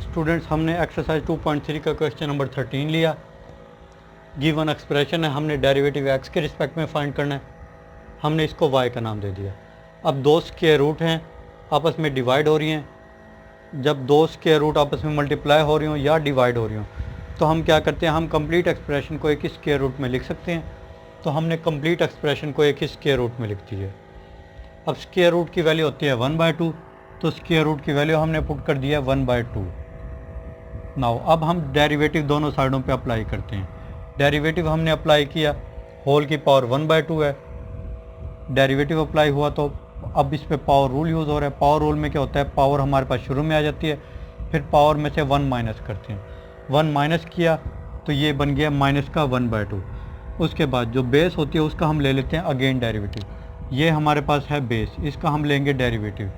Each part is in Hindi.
स्टूडेंट्स, हमने एक्सरसाइज 2.3 का क्वेश्चन नंबर 13 लिया। गिवन एक्सप्रेशन है, हमने डेरिवेटिव एक्स के रिस्पेक्ट में फाइंड करना है। हमने इसको वाई का नाम दे दिया। अब दो स्क्वायर रूट हैं, आपस में डिवाइड हो रही हैं। जब दो स्क्वायर रूट आपस में मल्टीप्लाई हो रही हों या डिवाइड हो रही हों तो हम क्या करते हैं, हम कंप्लीट एक्सप्रेशन को एक ही स्क्वायर रूट में लिख सकते हैं। तो हमने कंप्लीट एक्सप्रेशन को एक ही स्क्वायर रूट में लिख दी है। अब स्क्वायर रूट की वैल्यू होती है 1/2, तो स्क्वायर रूट की वैल्यू हमने पुट कर दिया है 1/2। नाउ अब हम डेरिवेटिव दोनों साइडों पे अप्लाई करते हैं। डेरिवेटिव हमने अप्लाई किया, होल की पावर 1/2 है। डेरिवेटिव अप्लाई हुआ तो अब इस पे पावर रूल यूज़ हो रहा है। पावर रूल में क्या होता है, पावर हमारे पास शुरू में आ जाती है, फिर पावर में से 1 माइनस करते हैं। 1 माइनस किया तो ये बन गया माइनस का 1/2। उसके बाद जो बेस होती है उसका हम ले लेते हैं अगेन डेरिवेटिव। ये हमारे पास है बेस, इसका हम लेंगे डेरिवेटिव।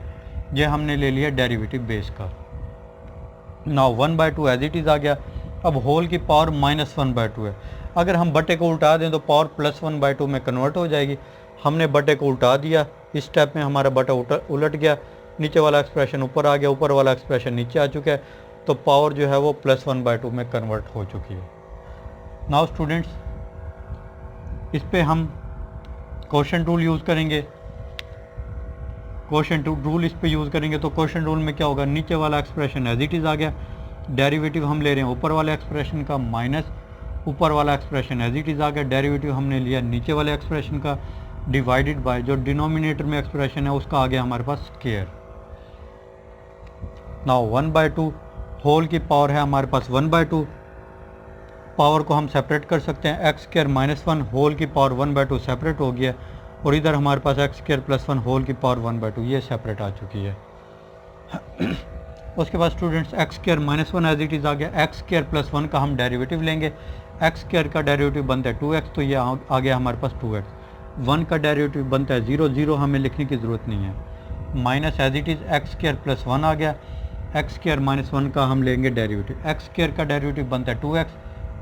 ये हमने ले लिया डेरिवेटिव बेस का। नाउ 1/2 एज इट इज़ आ गया। अब होल की पावर -1/2 है। अगर हम बटे को उल्टा दें तो पावर +1/2 में कन्वर्ट हो जाएगी। हमने बटे को उल्टा दिया, इस स्टेप में हमारा बटा उलट गया, नीचे वाला एक्सप्रेशन ऊपर आ गया, ऊपर वाला एक्सप्रेशन नीचे आ चुका है, तो पावर जो है वो +1/2 में कन्वर्ट हो चुकी है। नाउ स्टूडेंट्स, इस पे हम क्वोशंट रूल यूज़ करेंगे। क्वोशंट रूल इस पे यूज़ करेंगे तो क्वोशंट रूल में क्या होगा, नीचे वाला एक्सप्रेशन एज इट इज़ आ गया, डेरिवेटिव हम ले रहे हैं ऊपर वाले एक्सप्रेशन का माइनस ऊपर वाला एक्सप्रेशन एज इट इज़ आ गया, डेरिवेटिव हमने लिया नीचे वाले एक्सप्रेशन का, डिवाइडेड बाय जो डिनोमिनेटर में एक्सप्रेशन है उसका आ गया हमारे पास स्क्वायर। नाउ 1/2 होल की पावर है हमारे पास 1/2। पावर को हम सेपरेट कर सकते हैं, एक्स स्क्वायर -1 होल की पावर 1/2 सेपरेट हो गया, और इधर हमारे पास एक्स स्क्वायर +1 होल की पावर 1/2 ये सेपरेट आ चुकी है। उसके बाद students x square -1 as it is आ गया। एक्स स्क्वायर +1 का हम डेरिवेटिव लेंगे। एक्स स्क्वायर का डेरिवेटिव बनता है 2x, तो ये आ गया हमारे पास 2x। 1 का डेरिवेटिव बनता है 0, 0 हमें लिखने की ज़रूरत नहीं है। Minus as it is x square +1 आ गया। एक्स स्क्वायर -1 का हम लेंगे डेरिवेटिव। एक्स स्क्वायर का डेरिवेटिव बनता है 2x,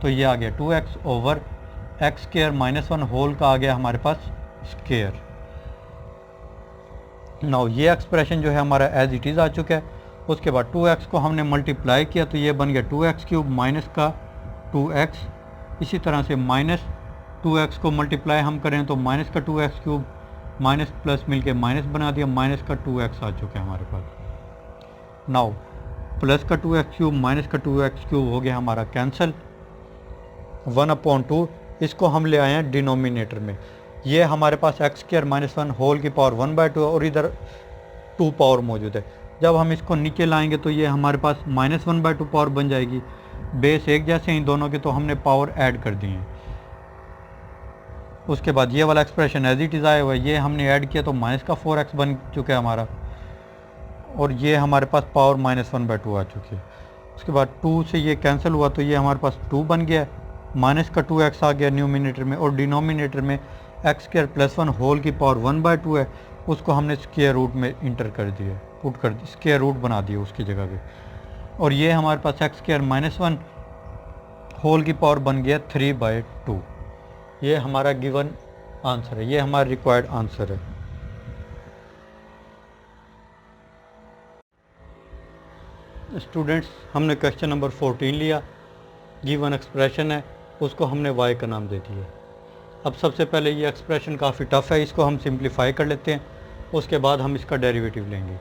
तो ये आ गया 2x over x square -1 whole का आ गया हमारे पास स्क्वायर। नाउ ये एक्सप्रेशन जो है हमारा एज इट इज़ आ चुका है। उसके बाद 2x को हमने मल्टीप्लाई किया तो ये बन गया 2x³ माइनस का 2x। इसी तरह से -2x को मल्टीप्लाई हम करें तो माइनस का 2x³ माइनस प्लस मिलके माइनस बना दिया, माइनस का 2x आ चुका है हमारे पास। नाउ प्लस का 2x³ माइनस का 2x³ हो गया हमारा कैंसिल। 1/2 इसको हम ले आए हैं डिनोमिनेटर में। ये हमारे पास एक्स स्क्वायर -1 होल की पावर 1/2 और इधर 2 पावर मौजूद है। जब हम इसको नीचे लाएंगे तो ये हमारे पास -1/2 पावर बन जाएगी। बेस एक जैसे ही दोनों के, तो हमने पावर ऐड कर दी है। उसके बाद ये वाला एक्सप्रेशन एज इट इज़ आया हुआ है, ये हमने ऐड किया तो माइनस का 4x बन चुका है हमारा, और ये हमारे पास पावर -1/2 आ चुकी है। उसके बाद 2 से ये कैंसिल हुआ तो ये हमारे पास 2 बन गया, माइनस का 2x आ गया न्यूमिनेटर में, और डिनोमिनेटर में एक्स स्क्वायर +1 होल की पावर 1/2 है, उसको हमने स्क्वायर रूट में इंटर कर दिया, पुट कर स्क्वायर रूट बना दिया उसकी जगह पे, और ये हमारे पास एक्स स्क्वायर -1 होल की पावर बन गया 3/2। ये हमारा गिवन आंसर है, ये हमारा रिक्वायर्ड आंसर है। स्टूडेंट्स, हमने क्वेश्चन नंबर 14 लिया। गिवन एक्सप्रेशन है, उसको हमने वाई का नाम दे दिया। अब सबसे पहले ये एक्सप्रेशन काफ़ी टफ है, इसको हम सिंप्लीफाई कर लेते हैं, उसके बाद हम इसका डेरिवेटिव लेंगे।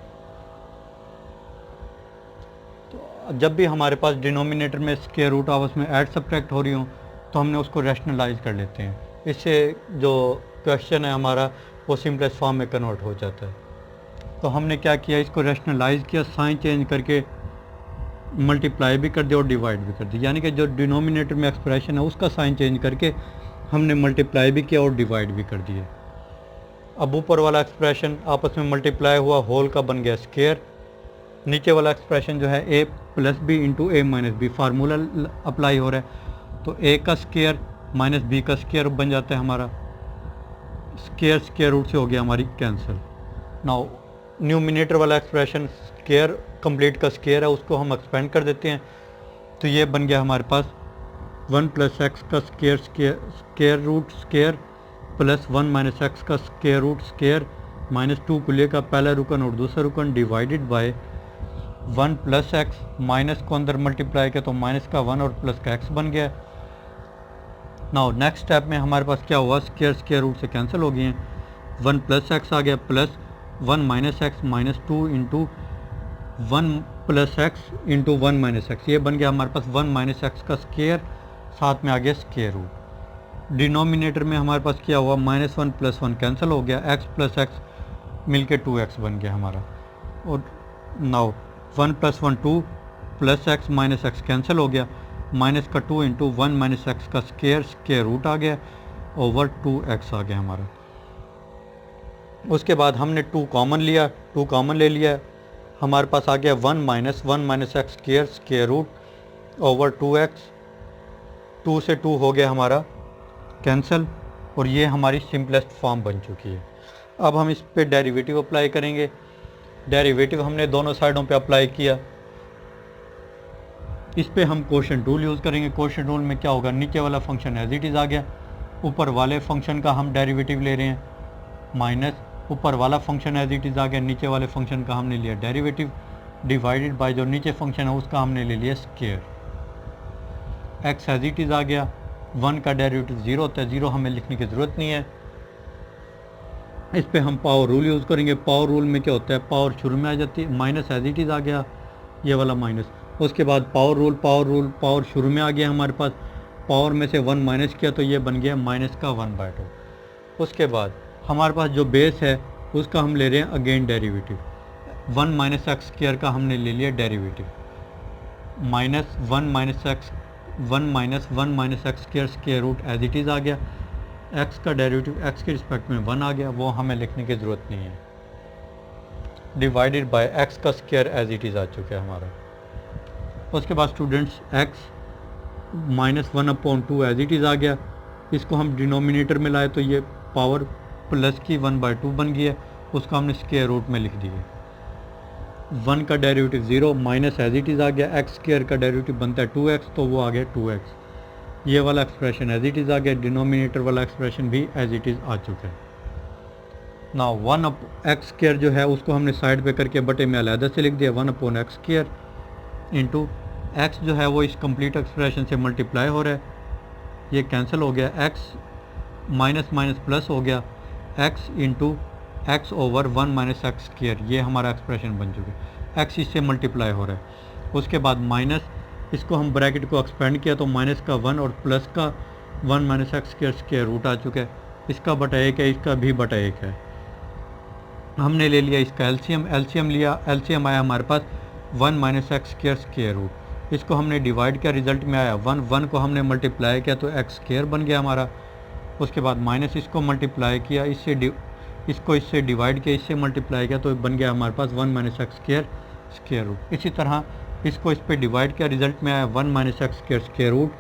तो जब भी हमारे पास डिनोमिनेटर में स्क्वायर रूट आपस में ऐड सब्ट्रैक्ट हो रही हो तो हमने उसको रैशनलाइज कर लेते हैं। इससे जो क्वेश्चन है हमारा वो सिंपलेस्ट फॉर्म में कन्वर्ट हो जाता है। तो हमने क्या किया, इसको रैशनलाइज किया, साइन चेंज करके मल्टीप्लाई भी कर दिया और डिवाइड भी कर दिया, यानी कि जो डिनोमिनेटर में एक्सप्रेशन है उसका साइन चेंज करके हमने मल्टीप्लाई भी किया और डिवाइड भी कर दिया। अब ऊपर वाला एक्सप्रेशन आपस में मल्टीप्लाई हुआ, होल का बन गया स्क्वायर। नीचे वाला एक्सप्रेशन जो है a + b × a - b formula apply हो रहा है, तो a का स्क्वायर माइनस b का स्क्वायर बन जाता है हमारा। स्क्वायर स्क्वायर रूट से हो गया हमारी कैंसिल। नाउ न्यूमिनेटर वाला एक्सप्रेशन स्क्वायर कंप्लीट का स्क्वायर है, उसको हम एक्सपेंड कर देते हैं, तो ये बन गया हमारे पास 1 + x का स्क्वायर रूट स्क्वायर +1 - x का स्क्वायर रूट स्क्वायर -2 को लेकर पहला रुकन और दूसरा रुकन divided by 1 plus x, minus को अंदर मल्टीप्लाई किया तो माइनस का 1 और प्लस का x बन गया। नाउ नेक्स्ट स्टेप में हमारे पास क्या हुआ, स्क्वायर स्क्वायर रूट से कैंसिल हो गए हैं। 1 प्लस एक्स आ गया plus 1 minus x minus 2 into 1 plus x into 1 minus x, ये बन गया हमारे पास 1 माइनस एक्स का स्क्वायर, साथ में आ गया स्क्वायर रूट। डिनोमिनेटर में हमारे पास क्या हुआ, -1 प्लस 1 कैंसिल हो गया, x प्लस एक्स मिलके 2x बन गया हमारा। और now 1 plus 1 2 plus x minus x cancel हो गया, माइनस का 2 इंटू 1 माइनस एक्स का स्क्वायर रूट आ गया ओवर 2x आ गया हमारा। उसके बाद हमने 2 कॉमन लिया, 2 कॉमन ले लिया, हमारे पास आ गया 1 minus x square root over 2x, 2 से 2 हो गया हमारा कैंसिल, और ये हमारी सिंपलेस्ट फॉर्म बन चुकी है। अब हम इस पे डेरिवेटिव अप्लाई करेंगे। डेरिवेटिव हमने दोनों साइडों पे अप्लाई किया, इस पे हम कोशेंट रूल यूज़ करेंगे। कोशेंट रूल में क्या होगा, नीचे वाला फंक्शन एज इट इज़ आ गया, ऊपर वाले फंक्शन का हम डेरिवेटिव ले रहे हैं, माइनस ऊपर वाला फंक्शन एज इट इज़ आ गया, नीचे वाले फंक्शन का हमने लिया डेरिवेटिव, डिवाइडेड बाय जो नीचे फंक्शन है उसका हमने ले लिया square. X as it is आ गया, 1 का डेरिवेटिव 0 होता है, 0 हमें लिखने की ज़रूरत नहीं है। इस पे हम पावर रूल यूज़ करेंगे। पावर रूल में क्या होता है, पावर शुरू में आ जाती है, माइनस एज इट इज़ आ गया ये वाला माइनस, उसके बाद पावर शुरू में आ गया हमारे पास, पावर में से 1 माइनस किया तो ये बन गया माइनस का 1/2। उसके बाद हमारे पास जो बेस है उसका हम ले रहे हैं again derivative, 1 minus x square का हमने ले लिया derivative, minus 1 minus x square root as it is आ गया, एक्स का डेरिवेटिव एक्स के रिस्पेक्ट में 1 आ गया, वो हमें लिखने की ज़रूरत नहीं है, डिवाइडेड बाय एक्स का स्क्वायर एज इट इज़ आ चुका है हमारा। उसके बाद students x -1/2 as it is आ गया, इसको हम डिनोमिनेटर में लाए तो ये पावर प्लस की 1/2 बन गई है, उसको हमने स्क्वायर रूट में लिख दिया। 1 का derivative 0, minus as it is आ गया, एक्स स्क्वायर का डेरिवेटिव बनता है 2x, तो वो आ गया 2x, ये वाला एक्सप्रेशन एज इट इज़ आ गया, डिनोमिनेटर वाला एक्सप्रेशन भी एज इट इज़ आ चुका है। ना 1x स्क्वायर जो है उसको हमने साइड पे करके बटे में अलहदा से लिख दिया, 1/x स्क्वायर इंटू x जो है वो इस कंप्लीट एक्सप्रेशन से मल्टीप्लाई हो रहा है, ये कैंसिल हो गया, x माइनस माइनस प्लस हो गया, x into x over 1 minus x square, ये हमारा एक्सप्रेशन बन चुका है, x इससे मल्टीप्लाई हो रहा है। उसके बाद माइनस, इसको हम ब्रैकेट को एक्सपेंड किया तो माइनस का 1 और प्लस का 1 माइनस एक्स स्क्वायर रूट आ चुका है, इसका बटा 1 है, इसका भी बटा 1 है। हमने ले लिया इसका एलसीएम लिया, एलसीएम आया हमारे पास 1 माइनस एक्स स्क्वायर रूट, इसको हमने डिवाइड किया, रिजल्ट में आया 1 को हमने मल्टीप्लाई किया तो एक्स स्क्वायर बन गया हमारा। उसके बाद माइनस इसको मल्टीप्लाई किया, इससे डिवाइड किया, इससे मल्टीप्लाई किया तो बन गया हमारे पास 1 माइनस एक्स स्क्वायर रूट। इसी तरह इसको इस पर डिवाइड किया, रिजल्ट में आया 1 माइनस एक्स स्क्वायर रूट,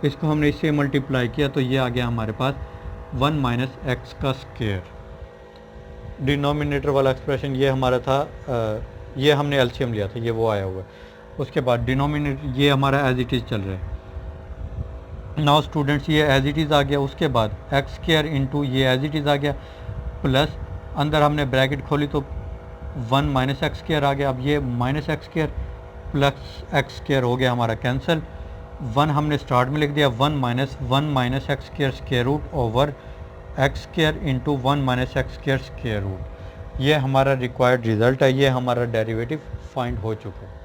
इसको हमने इससे मल्टीप्लाई किया तो ये आ गया हमारे पास 1 माइनस एक्स का स्क्वायर। डिनोमिनेटर वाला एक्सप्रेशन ये हमारा था, ये हमने एलसीएम लिया था, ये वो आया हुआ है। उसके बाद डिनोमिनेटर ये हमारा एज इट इज़ चल रहा है। नाउ स्टूडेंट्स ये एज इट इज़ आ गया, उसके बाद एक्स स्क्वायर इंटू ये एज इट इज़ आ गया, प्लस अंदर हमने ब्रैकेट खोली तो 1 माइनस एक्स स्क्वायर आ गया, अब ये minus x square plus x square हो गया हमारा कैंसिल, 1 हमने स्टार्ट में लिख दिया, 1 minus x square root over x square into 1 minus x square root, ये हमारा रिक्वायर्ड रिज़ल्ट है, ये हमारा डेरिवेटिव फाइंड हो चुका है।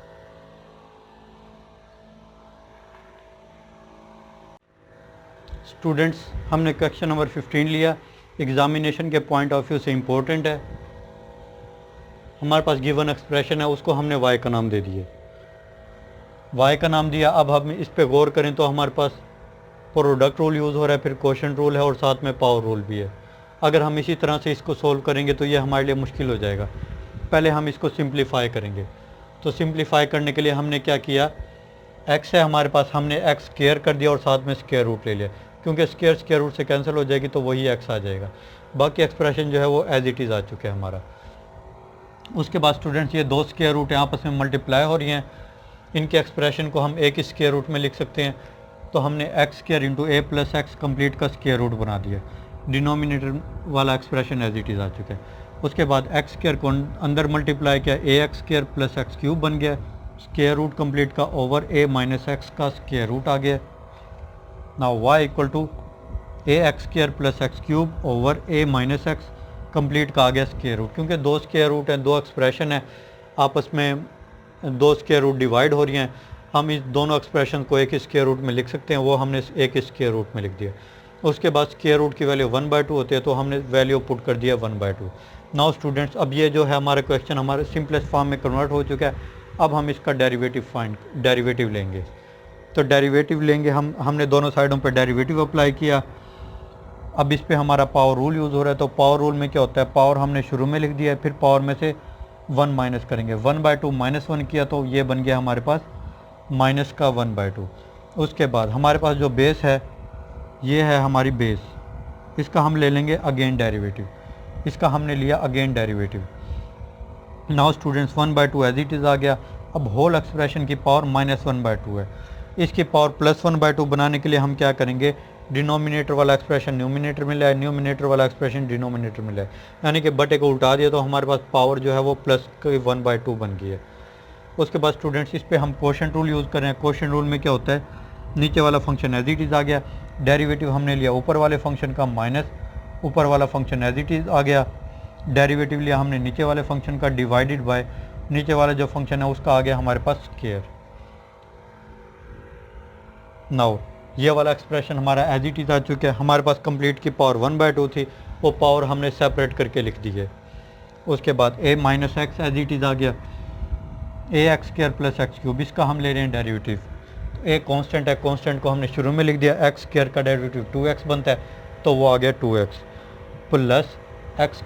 स्टूडेंट्स हमने क्वेश्चन नंबर 15 लिया, एग्जामिनेशन के पॉइंट ऑफ व्यू से इम्पोर्टेंट है। हमारे पास गिवन एक्सप्रेशन है, उसको हमने y का नाम दे दिया, y का नाम दिया। अब हम इस पे गौर करें तो हमारे पास प्रोडक्ट रूल यूज़ हो रहा है, फिर कोशेंट रूल है और साथ में पावर रूल भी है। अगर हम इसी तरह से इसको सोल्व करेंगे तो ये हमारे लिए मुश्किल हो जाएगा। पहले हम इसको सिंप्लीफाई करेंगे, तो सिंप्लीफाई करने के लिए हमने क्या किया, x है हमारे पास, हमने x स्क्वायर कर दिया और साथ में स्क्वायर रूट ले लिया, क्योंकि स्क्वायर रूट से कैंसिल हो जाएगी तो वही x आ जाएगा। बाकी एक्सप्रेशन जो है वो एज इट इज़ आ चुका है हमारा। उसके बाद स्टूडेंट्स ये 2 स्क्वायर रूट हैं, आपस में मल्टीप्लाई हो रही हैं, इनके एक्सप्रेशन को हम एक ही स्क्वायर रूट में लिख सकते हैं, तो हमने एक्स स्क्वायर इंटू ए प्लस एक्स कम्प्लीट का स्क्वायर रूट बना दिया। डिनोमिनेटर वाला एक्सप्रेशन एज इट इज़ आ चुका है। उसके बाद एक्स स्क्वायर को अंदर मल्टीप्लाई किया, a x square plus x cube बन गया, स्क्वायर रूट कंप्लीट का ओवर ए माइनस एक्स का स्क्वायर रूट आ गया। Now y equal to a x square plus x cube over a minus x complete का आ गया स्क्वायर रूट। क्योंकि दो स्क्वायर रूट हैं, दो एक्सप्रेशन है, आपस में दो स्क्वायर रूट डिवाइड हो रही हैं, हम इस दोनों एक्सप्रेशन को एक स्क्वायर रूट में लिख सकते हैं, वो हमने एक स्क्वायर रूट में लिख दिया। उसके बाद स्क्वायर रूट की वैल्यू 1/2 होती है, तो हमने वैल्यू पुट कर दिया 1/2। नाउ स्टूडेंट्स, अब ये जो है हमारा क्वेश्चन हमारे सिंपलेस्ट फॉर्म में कन्वर्ट हो चुका है। अब हम इसका डेरिवेटिव लेंगे। तो डेरिवेटिव लेंगे हमने दोनों साइडों पर डेरिवेटिव अप्लाई किया। अब इस पे हमारा पावर रूल यूज़ हो रहा है। तो पावर रूल में क्या होता है, पावर हमने शुरू में लिख दिया है, फिर पावर में से 1 माइनस करेंगे। 1/2 -1 किया तो ये बन गया हमारे पास माइनस का 1/2। उसके बाद हमारे पास जो बेस है, ये है हमारी बेस, इसका हम ले लेंगे अगेन डेरिवेटिव। इसका हमने लिया again derivative. Now students 1/2 as it is आ गया। अब होल एक्सप्रेशन की पावर -1/2 है। इसकी पावर +1/2 बनाने के लिए हम क्या करेंगे, डिनोमिनेटर वाला एक्सप्रेशन न्यूमिनेटर में लाए, न्यूमिनेटर वाला एक्सप्रेशन डिनोमिनेटर में लाए, यानी कि बटे को उल्टा दिया तो हमारे पास पावर जो है वो +1/2 बन गई है। उसके बाद स्टूडेंट्स इस पर हम क्वोशंट रूल यूज़ करें। क्वोशंट रूल में क्या होता है, नीचे वाला फंक्शन एज इट इज़ आ गया, डेरिवेटिव हमने लिया ऊपर वाले फंक्शन का माइनस ऊपर वाला फंक्शन एज इट इज़ आ गया, डेरिवेटिव लिया हमने नीचे वाले फंक्शन का डिवाइडेड बाय नीचे वाला जो फंक्शन है उसका आ गया हमारे पास स्क्वायर। नाउ ये वाला एक्सप्रेशन हमारा एज इट इज़ आ चुका है। हमारे पास कंप्लीट की पावर 1/2 थी, वो पावर हमने सेपरेट करके लिख दी है। उसके बाद a minus x as it is आ गया, a x square plus x cube, इसका हम ले रहे हैं डेरिवेटिव। ए कांस्टेंट है, कांस्टेंट को हमने शुरू में लिख दिया, एक्स स्क्वायर का डेरिवेटिव 2x बनता है, तो वो आ गया 2x प्लस एक्स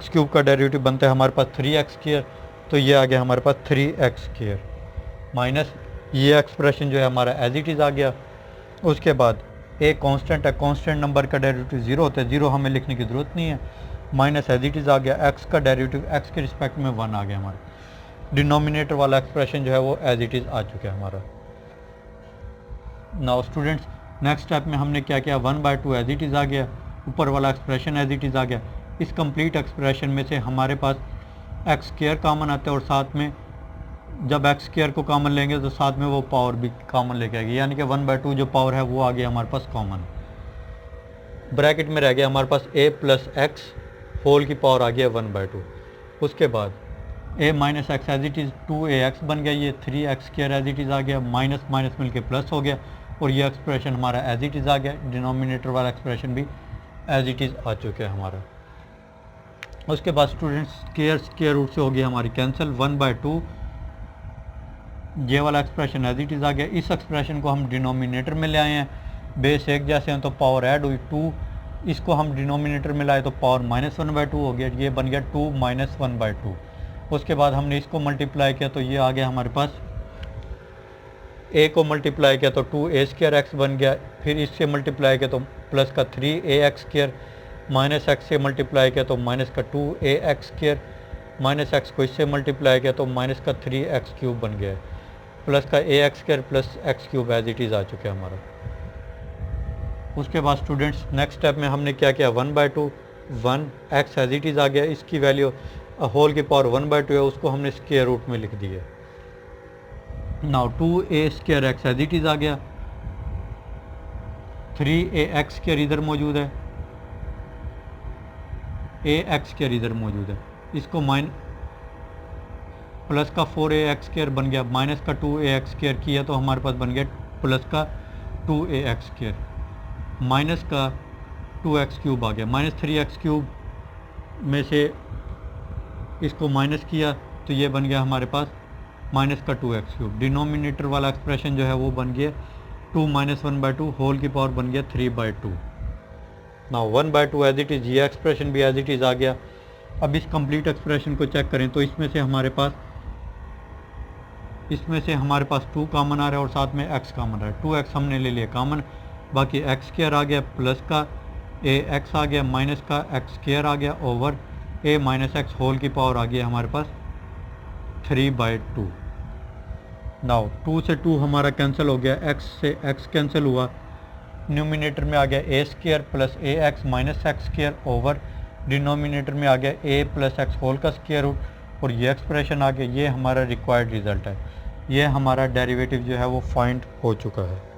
क्यूब का डेरिवेटिव बनता है हमारे पास 3x स्क्वायर, तो ये आ गया हमारे पास 3x स्क्वायर माइनस ये एक्सप्रेशन जो है हमारा एज इट इज़ आ गया। उसके बाद ए कांस्टेंट है, कांस्टेंट नंबर का डेरिवेटिव 0 होता है, 0 हमें लिखने की ज़रूरत नहीं है, माइनस एज इट इज़ आ गया, एक्स का डेरिवेटिव एक्स के रिस्पेक्ट में 1 आ गया हमारा। डिनोमिनेटर वाला एक्सप्रेशन जो है वो एज इट इज़ आ चुका है हमारा। नाउ स्टूडेंट्स नेक्स्ट स्टेप में हमने क्या किया, 1/2 एज इट इज़ आ गया, ऊपर वाला एक्सप्रेशन एज इट इज़ आ गया। इस कंप्लीट एक्सप्रेशन में से हमारे पास एक्स स्क्वायर कॉमन आता है, और साथ में जब एक्स स्क्वायर को कॉमन लेंगे तो साथ में वो पावर भी कॉमन लेके आएगी, यानी कि 1/2 जो पावर है वो आ गया हमारे पास कॉमन। ब्रैकेट में रह गया हमारे पास a प्लस एक्स होल की पावर आ गया 1/2। उसके बाद a minus x as it is 2ax बन गया, ये 3x square as it is आ गया, माइनस माइनस मिल के प्लस हो गया, और ये एक्सप्रेशन हमारा एज इट इज़ आ गया। डिनोमिनेटर वाला एक्सप्रेशन भी एज इट इज़ आ चुका है हमारा। उसके बाद स्टूडेंट्स स्क्वायर रूट से हो गया हमारी कैंसिल, 1/2 ये वाला एक्सप्रेशन एज इट इज़ आ गया। इस एक्सप्रेशन को हम डिनोमिनेटर में ले आए हैं, बेस एक जैसे हैं तो पावर ऐड हुई 2, इसको हम डिनोमिनेटर में लाए तो पावर -1/2 हो गया, ये बन गया 2 - 1/2। उसके बाद हमने इसको मल्टीप्लाई किया तो ये आ गया हमारे पास, a को मल्टीप्लाई किया तो 2a स्क्वायर एक्स बन गया, फिर इससे मल्टीप्लाई किया तो प्लस का 3ax स्क्वायर, माइनस एक्स से मल्टीप्लाई किया तो माइनस का 2ax स्क्वायर, माइनस एक्स को इससे मल्टीप्लाई किया तो माइनस का 3x क्यूब बन गया है, प्लस का ax square plus x cube as it is आ चुका है हमारा। उसके बाद स्टूडेंट्स नेक्स्ट स्टेप में हमने क्या किया, 1/2 1x एज इट इज़ आ गया, इसकी वैल्यू होल की पावर 1/2 है, उसको हमने स्क्वायर रूट में लिख दिया। Now 2a square x as it is आ गया, 3ax स्क्वायर इधर मौजूद है, ax स्क्वायर इधर मौजूद है, इसको प्लस का 4ax स्क्वायर बन गया, माइनस का 2ax स्क्वायर किया तो हमारे पास बन गया प्लस का 2ax स्क्वायर, माइनस का 2x क्यूब आ गया, माइनस 3x क्यूब में से इसको माइनस किया तो ये बन गया हमारे पास माइनस का 2x क्यूब। डिनोमिनेटर वाला एक्सप्रेशन जो है वो बन गया 2 - 1/2 होल की पावर बन गया 3/2। नाउ 1/2 एज इट इज़, ये एक्सप्रेशन भी एज इट इज़ आ गया। अब इस कंप्लीट एक्सप्रेशन को चेक करें तो इसमें से हमारे पास 2 कॉमन आ रहा है और साथ में x कॉमन आ रहा है, 2x हमने ले लिया कॉमन, बाकी x स्क्वायर आ गया, प्लस का ax आ गया, माइनस का x स्क्वायर आ गया, over a minus x whole की पावर आ गया हमारे पास 3/2। नाउ 2 से 2 हमारा कैंसिल हो गया, x से x कैंसिल हुआ, न्यूमिनेटर में आ गया a square plus ax minus x square, over denominator में आ गया a प्लस एक्स होल का स्क्वायर रूट, और ये एक्सप्रेशन आ गया, ये हमारा रिक्वायर्ड रिजल्ट है। ये हमारा डेरिवेटिव जो है वो फाइंड हो चुका है।